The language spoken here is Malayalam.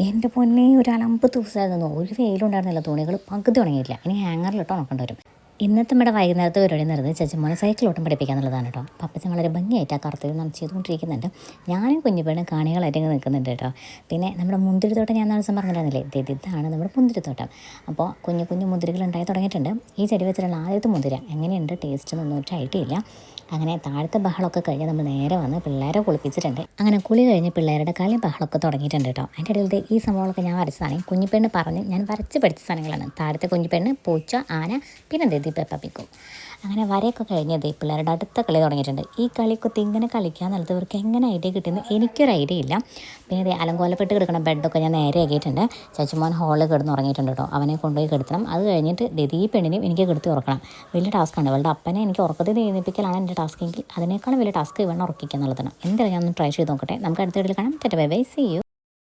എൻ്റെ പൊന്നേ ഒരു അലമ്പ് ദിവസമായിരുന്നു. ഒരു വെയിലുണ്ടായിരുന്നില്ല. തുണികൾ പകുതി ഉണങ്ങിയില്ല. ഇനി ഹാങ്ങറിലിട്ട് ഉണക്കേണ്ടി വരും. ഇന്നത്തെ നമ്മുടെ വൈകുന്നേരത്തെ പരിപാടി എന്ന് പറയുന്നത് ചേച്ചിമോനെ സൈക്കിളോട്ടം പഠിപ്പിക്കുക എന്നുള്ളതാണ് കേട്ടോ. പപ്പച്ചൻ വളരെ ഭംഗിയായിട്ട് ആ കറുത്തയിൽ നിന്ന് ചെയ്തുകൊണ്ടിരിക്കുന്നുണ്ട്. ഞാനും കുഞ്ഞുപെണ്ണും കാണികളായിട്ട് ഇങ്ങനെ നിൽക്കുന്നുണ്ട് കേട്ടോ. പിന്നെ നമ്മുടെ മുന്തിരിത്തോട്ടം ഞാൻ ദിവസം പറഞ്ഞിരുന്നില്ലേ, ഇതാണ് നമ്മുടെ മുന്തിരിത്തോട്ടം. അപ്പോൾ കുഞ്ഞു കുഞ്ഞു മുന്തിരികൾ ഉണ്ടായി തുടങ്ങിയിട്ടുണ്ട്. ഈ ചെടി വെച്ചിട്ടുള്ള ആദ്യത്തെ മുന്തിര എങ്ങനെയുണ്ട് ടേസ്റ്റ് എന്നൊന്നും ഒരു ഐഡിയ ഇല്ല. അങ്ങനെ താഴത്തെ ബഹളമൊക്കെ കഴിഞ്ഞ് നമ്മൾ നേരെ വന്ന് പിള്ളേരെ കുളിപ്പിച്ചിട്ടുണ്ട്. അങ്ങനെ കുളി കഴിഞ്ഞ് പിള്ളേരുടെ കളി ബഹളമൊക്കെ തുടങ്ങിയിട്ടുണ്ട് കേട്ടോ. അതിൻ്റെ ഇടയിലത്തെ ഈ സംഭവങ്ങളൊക്കെ ഞാൻ വരച്ചതാണ്. കുഞ്ഞിപ്പെണ്ണ് പറഞ്ഞ് ഞാൻ വരച്ച് പഠിച്ച സാധനങ്ങളാണ്. താഴത്തെ കുഞ്ഞിപ്പെണ്ണ്, പൂച്ച, ആന, പിന്നെ പെപ്പപ്പിക്കും. അങ്ങനെ വരയൊക്കെ കഴിഞ്ഞത് പിള്ളേരുടെ അടുത്ത കളി തുടങ്ങിയിട്ടുണ്ട്. ഈ കളിക്കൊത്തി ഇങ്ങനെ കളിക്കുക എന്നുള്ളത് ഇവർക്ക് എങ്ങനെ ഐഡിയ കിട്ടുന്നത് എനിക്കൊരു ഐഡിയ ഇല്ല. പിന്നെ ഇത് അലങ്കോലപ്പെട്ട് കിടക്കുന്ന ബെഡൊക്കെ ഞാൻ നേരെ ആക്കിയിട്ടുണ്ട്. ചച്ചുമോൻ ഹോളിൽ കിടന്ന് ഉറങ്ങിയിട്ടുണ്ട് കേട്ടോ. അവനെ കൊണ്ടുപോയി കിടത്തണം. അത് കഴിഞ്ഞിട്ട് ഈ പെണ്ണിനെയും എനിക്ക് കിടത്തി ഉറക്കണം. വലിയ ടാസ്ക്കാണ്. ഇവളുടെ അപ്പനെ എനിക്ക് ഉറക്കത്തിൽ എഴുന്നേൽപ്പിക്കലാണ് എൻ്റെ ടാസ്ക് എങ്കിൽ അതിനേക്കാളും വലിയ ടാസ്ക് ഇവണ്ണെ ഉറക്കിക്കുക എന്നുള്ളതാണ്. എന്തായാലും ഞാൻ ഒന്ന് ട്രൈ ചെയ്ത് നോക്കട്ടെ. നമുക്ക് അടുത്ത വീഡിയോയിൽ കാണാം. Bye bye, see U.